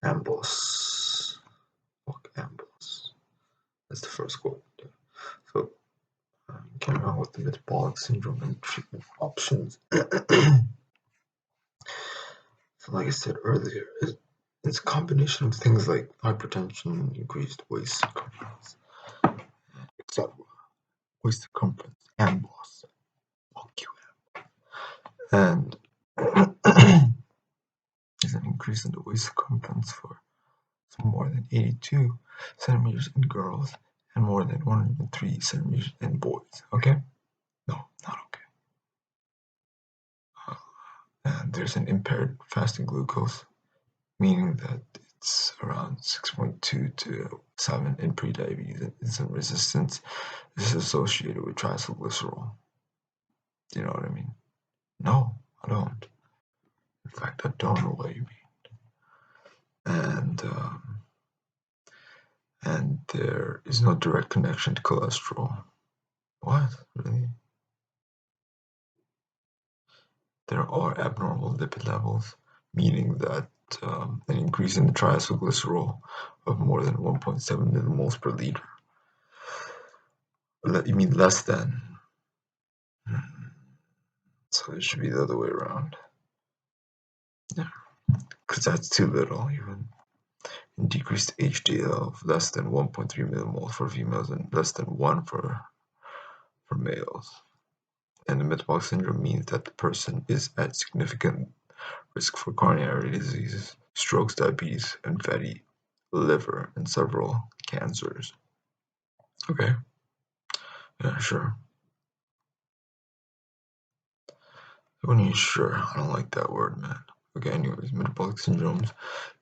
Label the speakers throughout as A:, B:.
A: Amboss. Fuck Amboss. That's the first quote. So, carry on with the metabolic syndrome and treatment options. So, like I said earlier, it's a combination of things like hypertension, increased waist circumference, etc. Waist circumference, Amboss. Fuck you. And there's an increase in the waist circumference for more than 82 centimeters in girls and more than 103 centimeters in boys. Okay? No, not okay. And there's an impaired fasting glucose, meaning that it's around 6.2 to 7 in prediabetes and insulin resistance is associated with triacylglycerol. Do you know what I mean? No, I don't. In fact, I don't know what you mean. And there is no direct connection to cholesterol. What? Really? There are abnormal lipid levels, meaning that an increase in the triacylglycerol of more than 1.7 millimoles per liter. You mean less than? So it should be the other way around. Yeah, because that's too little even. And decreased HDL of less than 1.3 millimoles for females and less than 1 for males. And the metabolic syndrome means that the person is at significant risk for coronary diseases, strokes, diabetes, and fatty liver, and several cancers. Okay. Yeah, sure. When you sure, I don't like that word, man. Okay, anyways, metabolic syndromes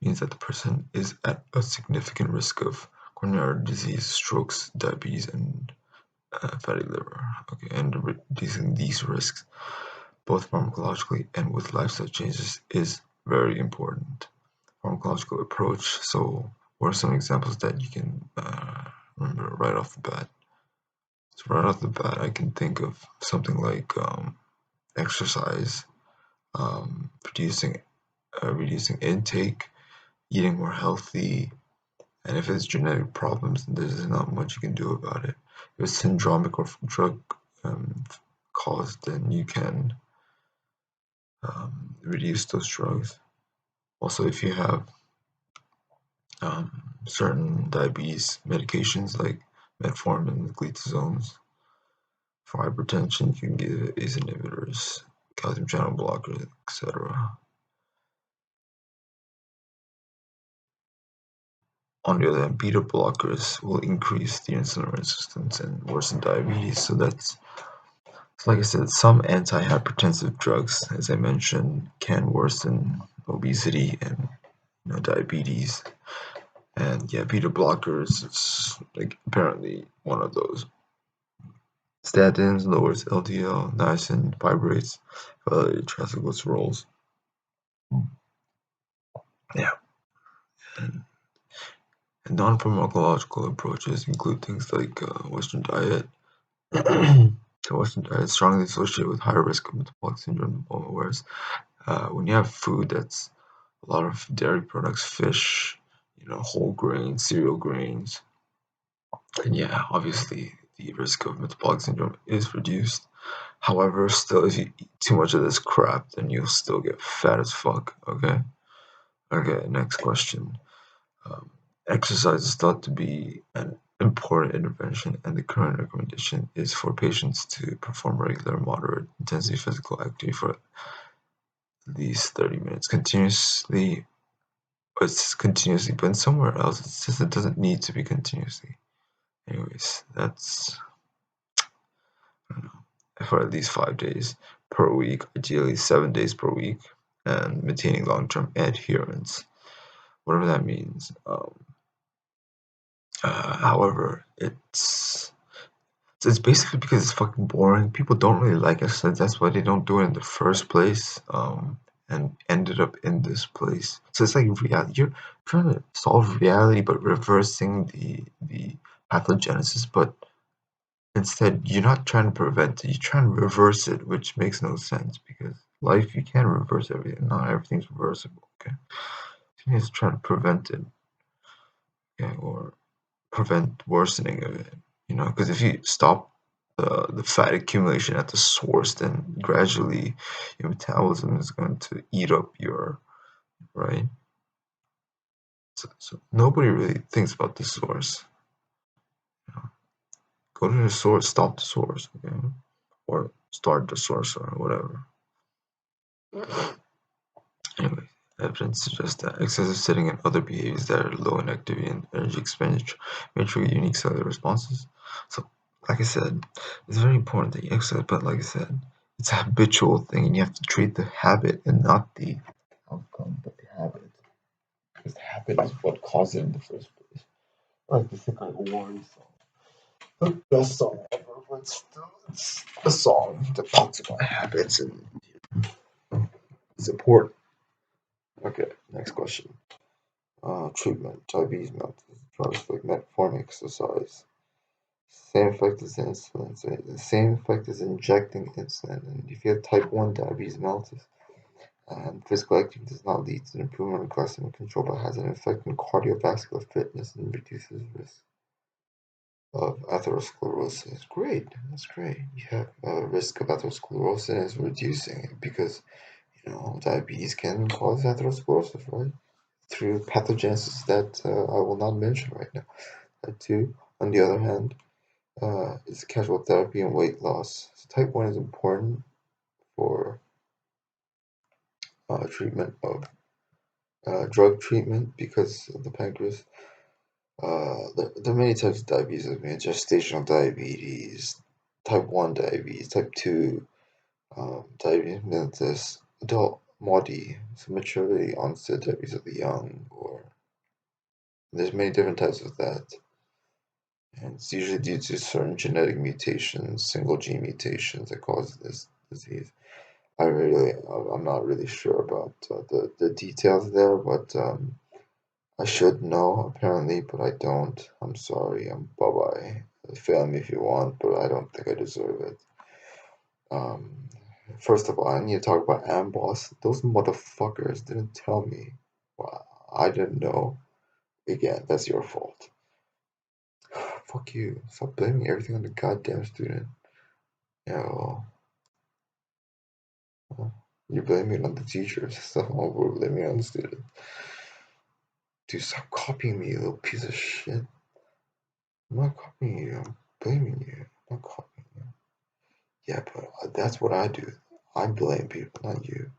A: means that the person is at a significant risk of coronary disease, strokes, diabetes, and fatty liver. Okay, and reducing these risks, both pharmacologically and with lifestyle changes, is very important. Pharmacological approach. So, what are some examples that you can remember right off the bat? So right off the bat, I can think of something like exercise, reducing intake, eating more healthy, and if it's genetic problems, there's not much you can do about it. If it's syndromic or drug caused, then you can reduce those drugs. Also, if you have certain diabetes medications like metformin and glitazones, for hypertension, you can give ACE inhibitors, calcium channel blockers, etc. On the other hand, beta blockers will increase the insulin resistance and worsen diabetes. So like I said, some antihypertensive drugs, as I mentioned, can worsen obesity and diabetes. And yeah, beta blockers is like apparently one of those. Statins lowers LDL, niacin, fibrates, triglycerols. Yeah. And non-pharmacological approaches include things like Western diet. So Western diet is strongly associated with higher risk of metabolic syndrome, whereas when you have food that's a lot of dairy products, fish, whole grains, cereal grains, and yeah, obviously the risk of metabolic syndrome is reduced. However, still, if you eat too much of this crap, then you'll still get fat as fuck. Okay. Okay. Next question. Exercise is thought to be an important intervention, and the current recommendation is for patients to perform regular moderate intensity physical activity for at least 30 minutes continuously. It's continuously, but somewhere else it says it doesn't need to be continuously. Anyways, that's, I don't know, for at least 5 days per week, ideally 7 days per week, and maintaining long-term adherence, whatever that means. However, it's basically because it's fucking boring. People don't really like exercise. That's why they don't do it in the first place. And ended up in this place. So it's like reality. You're trying to solve reality, but reversing the pathogenesis. But instead, you're not trying to prevent it. You're trying to reverse it, which makes no sense because life, you can't reverse everything. Not everything's reversible. Okay. He's trying to prevent it, yeah, or prevent worsening of it. Because if you stop the fat accumulation at the source, then gradually your metabolism is going to eat up your right. So nobody really thinks about the source. Go to the source, stop the source, okay, or start the source or whatever. Anyway, evidence suggests that excessive sitting and other behaviors that are low in activity and energy expenditure may trigger unique cellular responses. So, like I said, it's very important that you exercise, but like I said, it's a habitual thing, and you have to treat the habit and not the outcome, but the habit. Because the habit is what caused it in the first place. I like to think like a Warren song. The best song ever, but still, it's a song that talks about habits and it's important. Okay, next question. Treatment, diabetes mellitus, drugs like metformin, exercise. Same effect as insulin. So the same effect as injecting insulin. And if you have type 1 diabetes mellitus, and physical activity does not lead to an improvement in glycemic control, but has an effect on cardiovascular fitness and reduces risk of atherosclerosis. Great, that's great. You have a risk of atherosclerosis is reducing because diabetes can cause atherosclerosis, right? Through pathogenesis that I will not mention right now. Type 2, on the other hand, is casual therapy and weight loss. So type 1 is important for treatment of drug treatment because of the pancreas. There are many types of diabetes. I mean, gestational diabetes, type 1 diabetes, type 2, diabetes mellitus, adult MODY, so maturity onset diabetes of the young, or there's many different types of that. And it's usually due to certain genetic mutations, single gene mutations that cause this disease. I'm not really sure about the details there, but I should know apparently, but I don't. I'm sorry. Bye bye. Fail me if you want, but I don't think I deserve it. Um, First of all, I need to talk about Amboss. Those motherfuckers didn't tell me. Well, I didn't know. Again, that's your fault. Fuck you. Stop blaming everything on the goddamn student. Yeah, well, you're blaming it on the teachers. So we're blaming it on the student. Dude, stop copying me, you little piece of shit. I'm not copying you. I'm blaming you. I'm not copying you. Yeah, but that's what I do. I blame people, not you.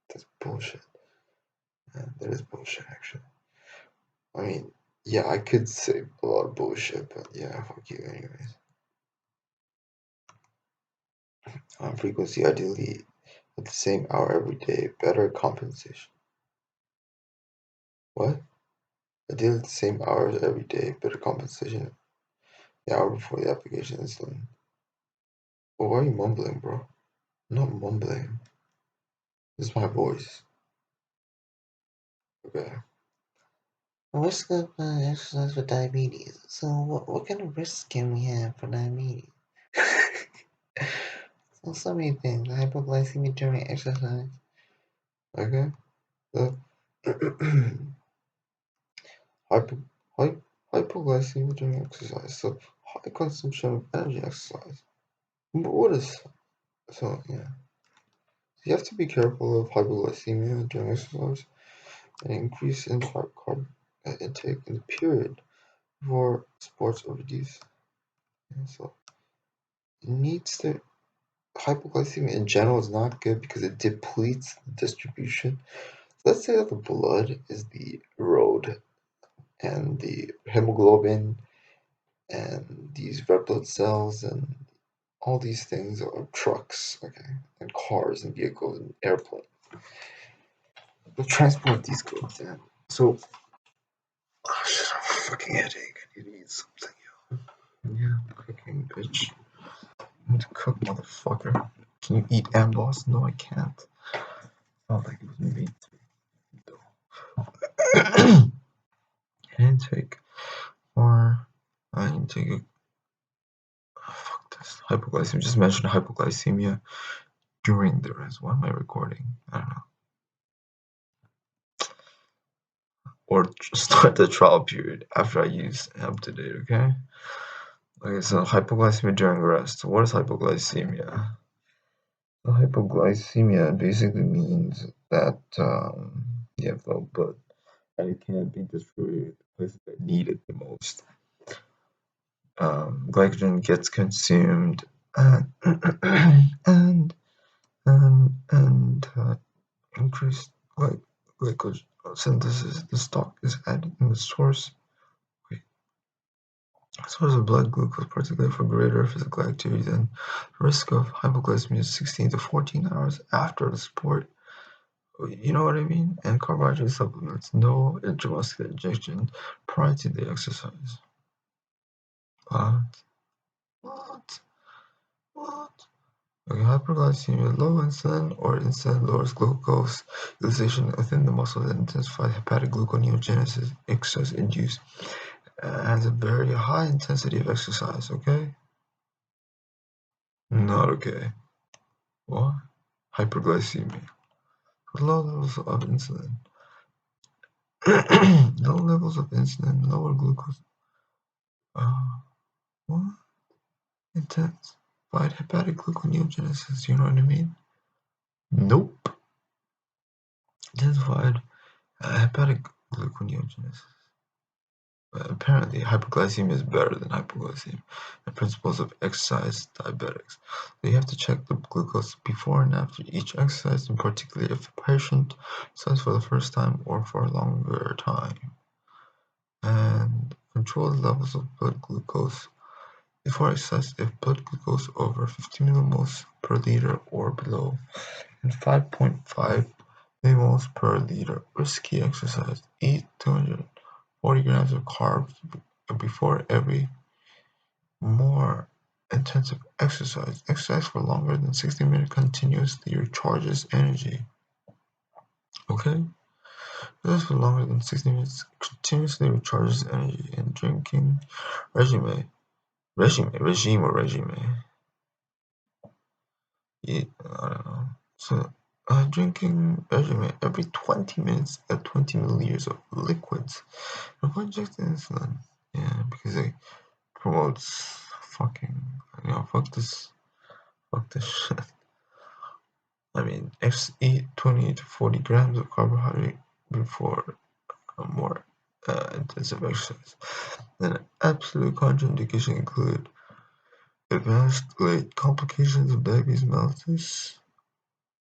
A: That's bullshit. Man, that is bullshit, actually. I mean, yeah, I could say a lot of bullshit, but yeah, fuck you, anyways. Frequency, ideally at the same hour every day, better compensation. What? Ideally at the same hours every day, better compensation. The hour before the application is done. Well, why are you mumbling, bro? I'm not mumbling. This is my voice. Okay.
B: Risk of exercise for diabetes. So, what kind of risks can we have for diabetes? So many things. Hypoglycemia during exercise.
A: Okay. Uh, hypo, hypoglycemia during exercise. So high consumption of energy exercise. But what is so yeah. You have to be careful of hypoglycemia during exercise and increase in carb intake in the period before sports overuse. Yeah, so it needs to hypoglycemia in general is not good because it depletes the distribution. So let's say that the blood is the road and the hemoglobin and these red blood cells and all these things are trucks, okay, and cars and vehicles and airplanes. They transport these goods in. So, oh shit, I have a fucking headache. I need to eat something. Yeah, cooking, bitch. I need to cook, motherfucker. Can you eat Amboss? No, I can't. Felt like it was made to. Intake. Or I need to take fuck this. Hypoglycemia. Just mentioned hypoglycemia during the rest. Why am I recording? I don't know. or start the trial period after I use up to date, okay? Okay, so hypoglycemia during rest. What is hypoglycemia? So hypoglycemia basically means that you have low blood and it can't be distributed to places that need it the most. Glycogen gets consumed and and and increased glycogen synthesis. The stock is added in the source of blood glucose, particularly for greater physical activity. Then risk of hypoglycemia is 16 to 14 hours after the sport. You know what I mean? And carbohydrate supplements, no intramuscular injection prior to the exercise. What? What? What? Okay, hyperglycemia, low insulin or insulin lowers glucose utilization within the muscle and intensifies hepatic gluconeogenesis, excess induced, has a very high intensity of exercise, okay? Not okay. What? Hyperglycemia. Low levels of insulin. Low levels of insulin, lower glucose. Uh, what? Intensified hepatic gluconeogenesis, you know what I mean? Nope. Intensified hepatic gluconeogenesis. Apparently, hyperglycemia is better than hypoglycemia. The principles of exercise diabetics. So you have to check the glucose before and after each exercise, in particular if the patient exercises for the first time or for a longer time. And control the levels of blood glucose before exercise if blood glucose over 50 millimoles per liter or below, and 5.5 millimoles per liter. Risky exercise. Eat 240 grams of carbs before every more intensive exercise. Exercise for longer than 60 minutes continuously recharges energy. Okay? Exercise for longer than 60 minutes continuously recharges energy. And drinking regime. Yeah, I don't know. So, drinking regimen every 20 minutes at 20 milliliters of liquids. Avoid injecting insulin. Yeah, because it promotes fucking, fuck this shit. I mean, eat 20 to 40 grams of carbohydrate before a more intensive exercise. Then absolute contraindication include advanced late complications of diabetes mellitus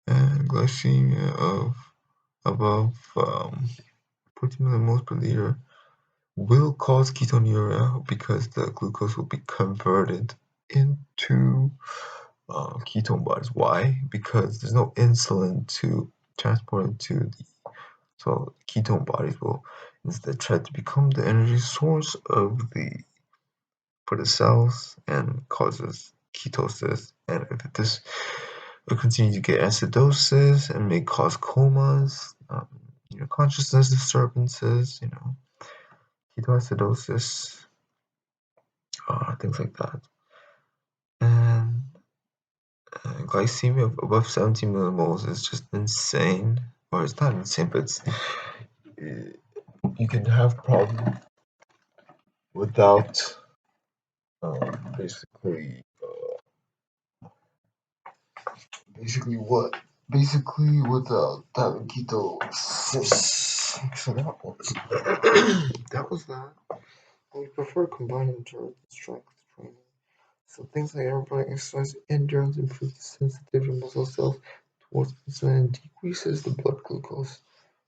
A: and glycemia of above 40 millimoles per liter will cause ketonuria because the glucose will be converted into ketone bodies. Why? Because there's no insulin to transport it to the so ketone bodies will instead try to become the energy source of the for the cells and causes ketosis. And if this will continue to get acidosis and may cause comas, consciousness disturbances, ketoacidosis, things like that. And glycemia of above 70 millimoles is just insane. Or it's not insane, but you can have problems without basically basically what basically without having ketosis. So that was that was that. We prefer combining endurance and strength training. So things like aerobic exercise, endurance improves the sensitivity of muscle cells towards insulin and decreases the blood glucose,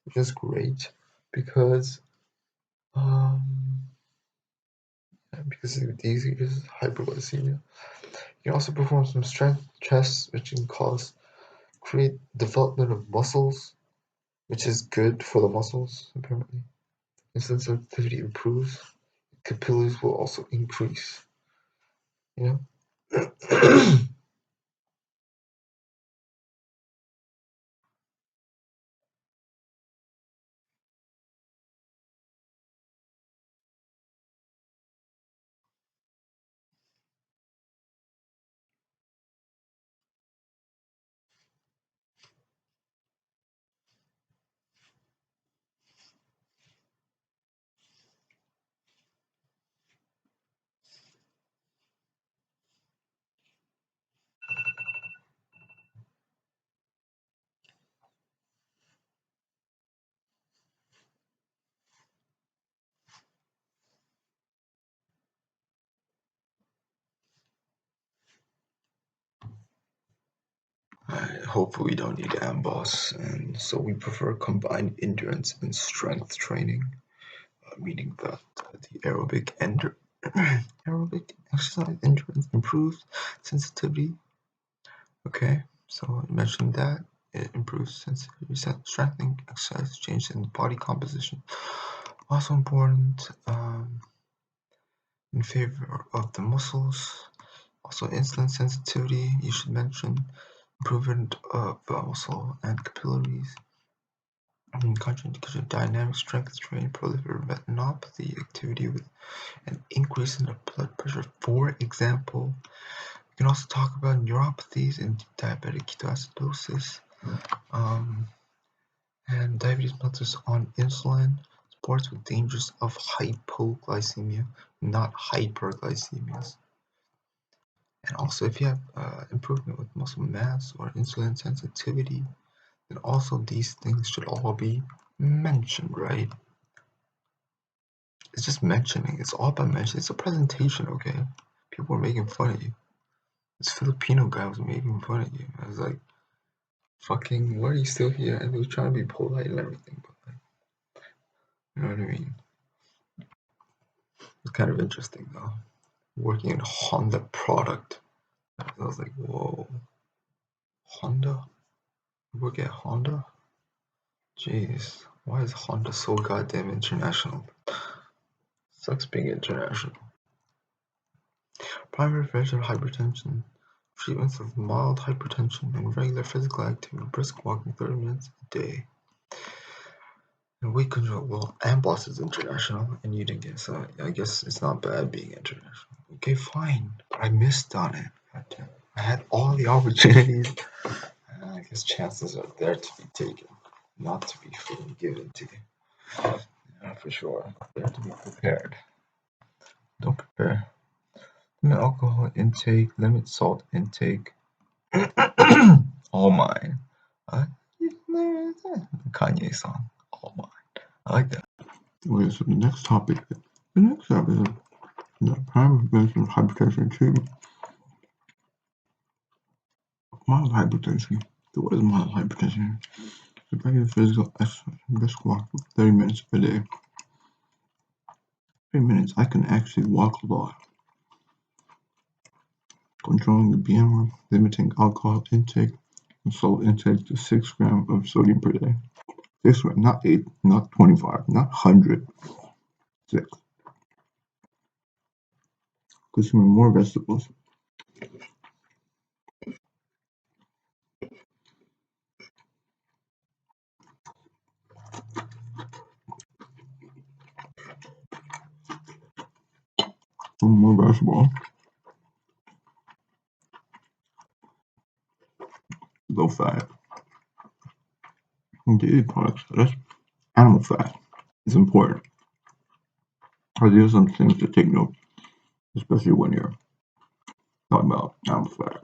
A: which is great because um because it decreases hyperglycemia. You can also perform some strength tests, which can create development of muscles, which is good for the muscles apparently. Insulin sensitivity improves. Capillaries will also increase. You know. hopefully we don't need amboss, and so we prefer combined endurance and strength training, meaning that the aerobic and aerobic exercise endurance improves sensitivity. Okay, so mentioning that it improves sensitivity, strengthening exercise, change in body composition. Also important, in favor of the muscles. Also, insulin sensitivity, you should mention improvement of muscle and capillaries. Contraindication dynamic strength training, proliferative retinopathy activity with an increase in the blood pressure. For example, we can also talk about neuropathies and diabetic ketoacidosis. And diabetes mellitus on insulin, sports with dangers of hypoglycemia, not hyperglycemias. And also, if you have improvement with muscle mass or insulin sensitivity, then also these things should all be mentioned, right? It's just mentioning. It's all about mentioning. It's a presentation, okay? People are making fun of you. This Filipino guy was making fun of you. I was like, fucking, why are you still here? And he was trying to be polite and everything, but like, you know what I mean? It's kind of interesting though. Working in Honda product. I was like, whoa, Honda? Work at Honda? Jeez, why is Honda so goddamn international? Sucks being international. Primary prevention of hypertension. Treatments of mild hypertension and regular physical activity, brisk walking 30 minutes a day. And weight control, well, Amboss is international and you didn't get, so I guess it's not bad being international. Okay, fine, but I missed on it. I had all the opportunities, and I guess chances are there to be taken, not to be fully given to you. Yeah, for sure. There to be prepared. Don't prepare. Limit alcohol intake, limit salt intake. All mine. Uh, Kanye song. All mine. I like that. Okay, so the next topic. The next topic is the primary prevention of hypertension treatment. Mild hypertension. So what is mild hypertension? It's regular physical exercise, brisk walk for 30 minutes a day. 30 minutes, I can actually walk a lot. Controlling the BMI, limiting alcohol intake and salt intake to 6 grams of sodium per day. 6 grams, not 8, not 25, not 100. 6. Consuming more vegetables. More vegetables. Low fat. Dairy products. That's animal fat. It's important. These are some things to take note, especially when you're talking about animal fat.